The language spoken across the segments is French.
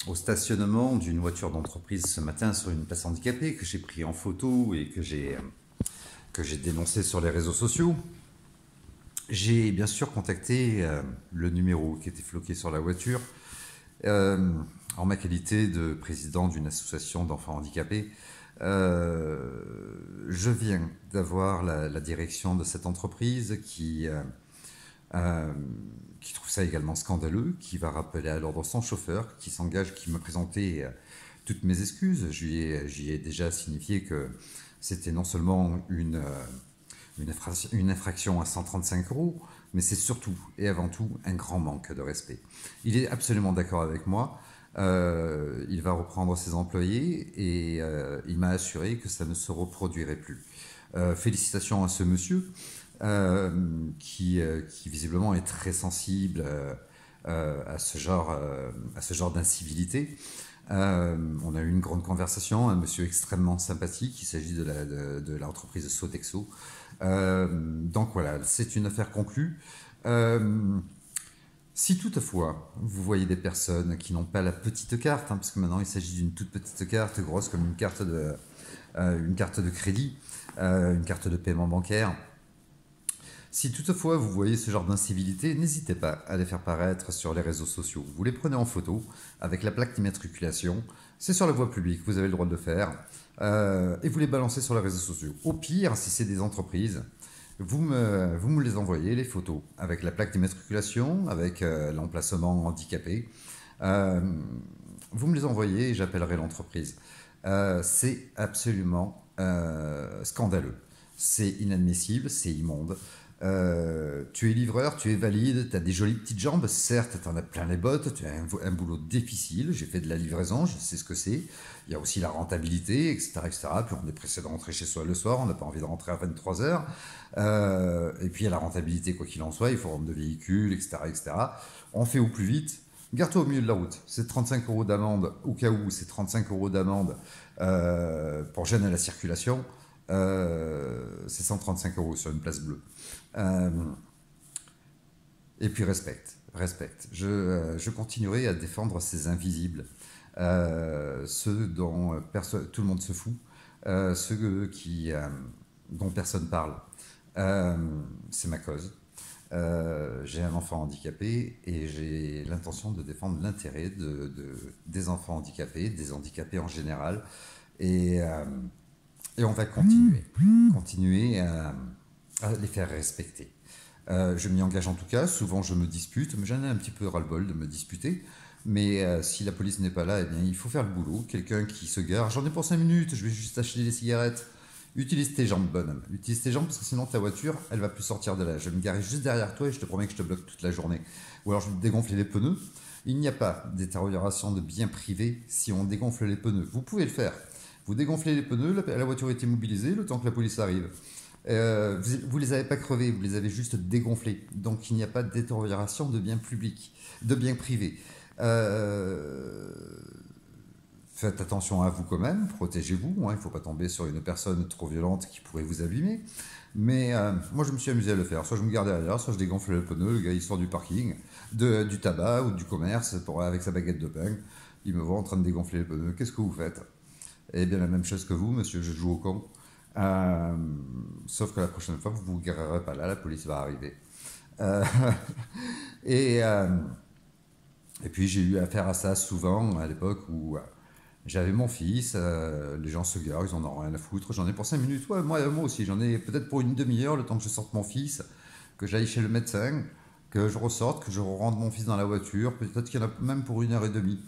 Au stationnement d'une voiture d'entreprise ce matin sur une place handicapée que j'ai pris en photo et que j'ai dénoncé sur les réseaux sociaux, j'ai bien sûr contacté le numéro qui était floqué sur la voiture euh, en ma qualité de président d'une association d'enfants handicapés. Je viens d'avoir la direction de cette entreprise euh, qui trouve ça également scandaleux, qui va rappeler à l'ordre son chauffeur, qui s'engage, qui me présentait toutes mes excuses. J'y ai déjà signifié que c'était non seulement une infraction à 135 euros, mais c'est surtout et avant tout un grand manque de respect. Il est absolument d'accord avec moi. Il va reprendre ses employés et il m'a assuré que ça ne se reproduirait plus. Félicitations à ce monsieur qui visiblement est très sensible à ce genre d'incivilité. On a eu une grande conversation, un monsieur extrêmement sympathique, il s'agit de l'entreprise Sodexo. Donc voilà, c'est une affaire conclue. Si toutefois vous voyez des personnes qui n'ont pas la petite carte, parce que maintenant il s'agit d'une toute petite carte, grosse comme une carte de crédit, une carte de paiement bancaire, si toutefois vous voyez ce genre d'incivilité, n'hésitez pas à les faire paraître sur les réseaux sociaux. Vous les prenez en photo avec la plaque d'immatriculation. C'est sur la voie publique, vous avez le droit de le faire. Et vous les balancez sur les réseaux sociaux. Au pire, si c'est des entreprises, vous me les envoyez, les photos, avec la plaque d'immatriculation, avec l'emplacement handicapé. Euh, vous me les envoyez et j'appellerai l'entreprise. C'est absolument scandaleux. C'est inadmissible, c'est immonde. Tu es livreur, tu es valide, tu as des jolies petites jambes, certes, tu en as plein les bottes, tu as un boulot difficile, j'ai fait de la livraison, je sais ce que c'est. Il y a aussi la rentabilité, etc. etc. Puis on est pressé de rentrer chez soi le soir, on n'a pas envie de rentrer à 23 heures. Et puis il y a la rentabilité, quoi qu'il en soit, il faut rendre de véhicules, etc. etc. On fait au plus vite. Garde-toi au milieu de la route. C'est 35 euros d'amende, au cas où, c'est 35 euros d'amende pour gêne à la circulation. C'est 135 euros sur une place bleue. Euh, et puis respecte. Je continuerai à défendre ces invisibles, ceux dont tout le monde se fout, dont personne parle. C'est ma cause. J'ai un enfant handicapé et j'ai l'intention de défendre l'intérêt des enfants handicapés, des handicapés en général. Et, euh, et on va continuer à les faire respecter. Je m'y engage en tout cas, souvent je me dispute, mais j'en ai un petit peu ras-le-bol de me disputer. Mais si la police n'est pas là, eh bien, il faut faire le boulot. Quelqu'un qui se gare, j'en ai pour 5 minutes, je vais juste acheter des cigarettes. Utilise tes jambes, bonhomme. Utilise tes jambes parce que sinon ta voiture, elle va plus sortir de là. Je vais me garer juste derrière toi et je te promets que je te bloque toute la journée. Ou alors je vais te dégonfler les pneus. Il n'y a pas détérioration de biens privés si on dégonfle les pneus. Vous pouvez le faire. Vous dégonflez les pneus, la voiture est immobilisée le temps que la police arrive. Vous les avez pas crevés, vous les avez juste dégonflés. Donc il n'y a pas de détérioration de biens publics, de biens privés. Faites attention à vous quand même, protégez-vous. Il ne faut pas tomber sur une personne trop violente qui pourrait vous abîmer. Mais moi, je me suis amusé à le faire. Soit je me gardais à l'heure, soit je dégonflais le pneu. Le gars, il sort du parking, du tabac ou du commerce avec sa baguette de pain. Il me voit en train de dégonfler le pneu. Qu'est-ce que vous faites? Eh bien, la même chose que vous, monsieur, je joue au con. Sauf que la prochaine fois, vous ne vous garerez pas là, la police va arriver. Euh, et, euh, et puis, j'ai eu affaire à ça souvent à l'époque où j'avais mon fils, les gens se garent, ils en ont rien à foutre. J'en ai pour 5 minutes, ouais, moi aussi, j'en ai peut-être pour une demi-heure, le temps que je sorte mon fils, que j'aille chez le médecin, que je ressorte, que je rende mon fils dans la voiture, peut-être qu'il y en a même pour 1 heure et demie.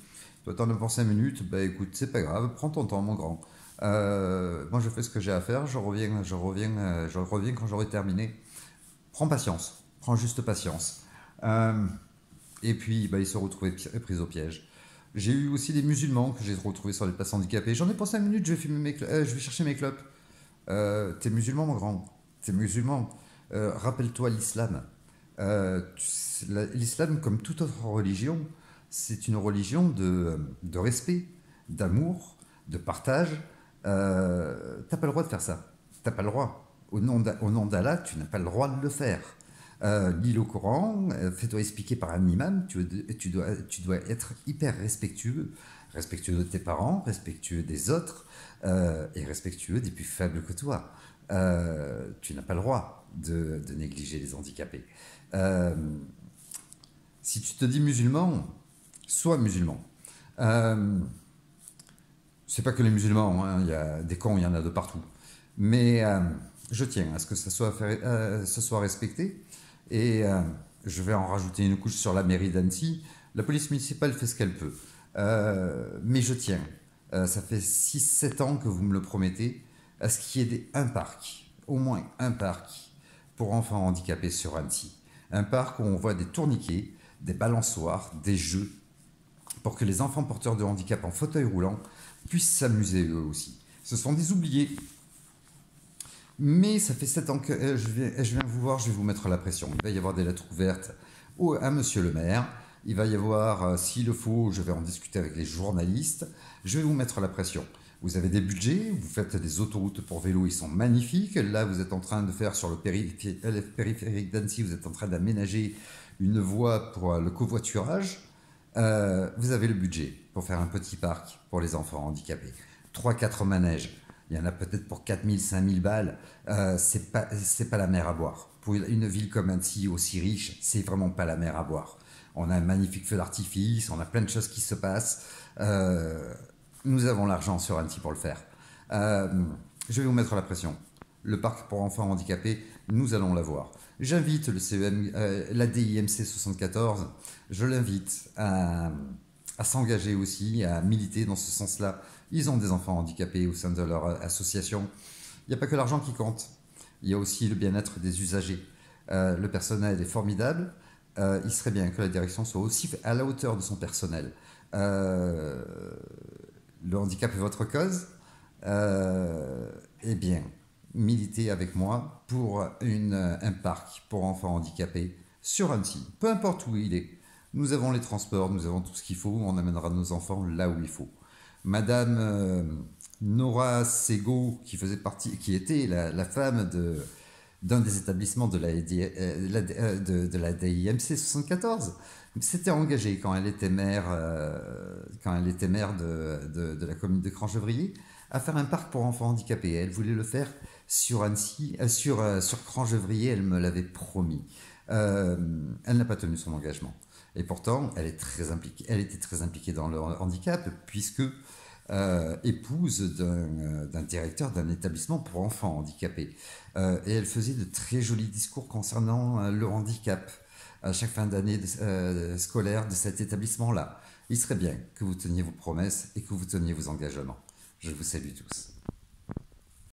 Toi, t'en as pour 5 minutes, bah écoute, c'est pas grave, prends ton temps, mon grand. Moi, je fais ce que j'ai à faire, je reviens quand j'aurai terminé. Prends patience, prends juste patience. Euh, et puis, bah, ils se retrouvaient pris au piège. J'ai eu aussi des musulmans que j'ai retrouvés sur les places handicapées. J'en ai pour 5 minutes, je vais chercher mes clopes. T'es musulman, mon grand. T'es musulman. Rappelle-toi l'islam. L'islam, comme toute autre religion, c'est une religion de respect, d'amour, de partage. T'as pas le droit de faire ça. T'as pas le droit. Au nom d'Allah, tu n'as pas le droit de le faire. Lis le Coran, fais-toi expliquer par un imam, tu dois être hyper respectueux, respectueux de tes parents, respectueux des autres et respectueux des plus faibles que toi. Tu n'as pas le droit de négliger les handicapés. Euh, Si tu te dis musulman, sois musulman. Euh, c'est pas que les musulmans, hein, il y a des cons, il y en a de partout. Mais je tiens à ce que ça soit respecté. Et je vais en rajouter une couche sur la mairie d'Annecy. La police municipale fait ce qu'elle peut. Mais je tiens. Ça fait 6 7 ans que vous me le promettez, à ce qu'il y ait un parc, au moins un parc, pour enfants handicapés sur Annecy. Un parc où on voit des tourniquets, des balançoires, des jeux, pour que les enfants porteurs de handicap en fauteuil roulant puissent s'amuser eux aussi. Ce sont des oubliés. Mais ça fait 7 ans que je viens vous voir, je vais vous mettre la pression. Il va y avoir des lettres ouvertes à monsieur le maire. Il va y avoir, s'il le faut, je vais en discuter avec les journalistes. Je vais vous mettre la pression. Vous avez des budgets, vous faites des autoroutes pour vélo, ils sont magnifiques. Là, vous êtes en train de faire sur le périphérique d'Annecy, vous êtes en train d'aménager une voie pour le covoiturage. Vous avez le budget pour faire un petit parc pour les enfants handicapés. 3 4 manèges. Il y en a peut-être pour 4 000, 5 000 balles. C'est pas la mer à boire. Pour une ville comme Annecy, aussi riche, c'est vraiment pas la mer à boire. On a un magnifique feu d'artifice, on a plein de choses qui se passent. Nous avons l'argent sur Annecy pour le faire. Je vais vous mettre la pression. Le parc pour enfants handicapés, nous allons l'avoir. J'invite le CEM, l'ADIMC 74, je l'invite à s'engager aussi, à militer dans ce sens-là. Ils ont des enfants handicapés au sein de leur association. Il n'y a pas que l'argent qui compte, il y a aussi le bien-être des usagers. Le personnel est formidable, il serait bien que la direction soit aussi à la hauteur de son personnel. Le handicap est votre cause, eh bien, militez avec moi pour un parc pour enfants handicapés sur Annecy, peu importe où il est. Nous avons les transports, nous avons tout ce qu'il faut, on amènera nos enfants là où il faut. Madame Nora Sego, qui était la femme d'un des établissements de la DIMC 74, s'était engagée quand elle était maire, de la commune de Crangevrier, à faire un parc pour enfants handicapés. Elle voulait le faire sur Annecy, sur Crangevrier, elle me l'avait promis. Elle n'a pas tenu son engagement. Et pourtant, elle était très impliquée dans le handicap, puisque épouse d'un directeur d'un établissement pour enfants handicapés. Et elle faisait de très jolis discours concernant le handicap à chaque fin d'année scolaire de cet établissement-là. Il serait bien que vous teniez vos promesses et que vous teniez vos engagements. Je vous salue tous.